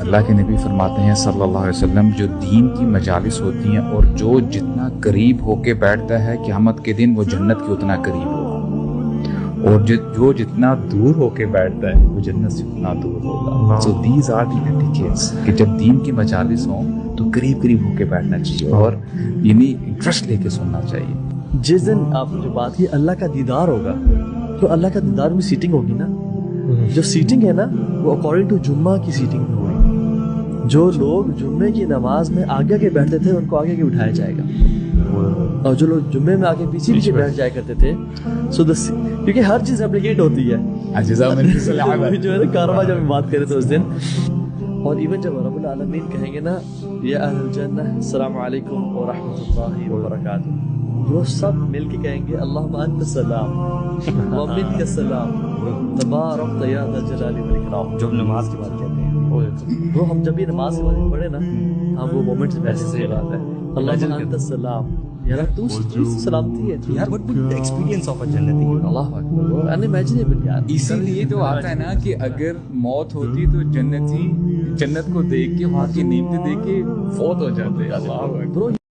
اللہ کے نبی فرماتے ہیں صلی اللہ علیہ وسلم، جو دین کی مجالس ہوتی ہیں اور جو جتنا قریب ہو کے بیٹھتا ہے قیامت کے دن وہ جنت کے اتنا قریب ہوگا، اور جو جتنا دور ہو کے بیٹھتا ہے وہ جنت سے اتنا دور ہوگا۔ So these are the indicates کہ جب دین کی مجالس ہوں تو قریب قریب ہو کے بیٹھنا چاہیے اور یعنی انٹرسٹ لے کے سننا چاہیے۔ جس دن آپ نے جو بات کی اللہ کا دیدار ہوگا، تو اللہ کا دیدار میں سیٹنگ ہوگی نا، جو سیٹنگ ہے نا وہ اکارڈنگ ٹو جمعہ کی سیٹنگ میں ہوگی۔ جو لوگ جمعے کی نماز میں آگے کے بیٹھتے تھے ان کو آگے کے بٹھایا جائے گا، اور جو لوگ جمعے میں آگے پیچھے پیچھے بیٹھ جایا کرتے تھے کیونکہ ہر چیز ریپلیکیٹ ہوتی ہے جو ہے نا کارواں جب بات کرے تو اس دن، اور ایون جب رب العالمین کہیں گے نا یا اہل الجنہ السلام علیکم ورحمۃ اللہ وبرکاتہ، وہ سب مل کے کہیں گے اللہم انت السلام ومنک السلام تبارک یا ذا الجلال والاکرام، جو نماز کی بات کہتے ہیں۔ وہ ہم جب یہ نماز کی بات پڑھے نا، ہم وہ مومنٹس ویسے سے بات ہے اللہم انت السلام، یار تو سلامتی ہے یار، what would the experience of a جنتی، اللہ اکبر، unimaginable یار۔ اسی لیے تو آتا ہے نا کہ اگر موت ہوتی تو جنتی جنت کو دیکھ کے وہاں کی نعمتیں دیکھ کے فوت ہو جاتے۔ اللہ اکبر۔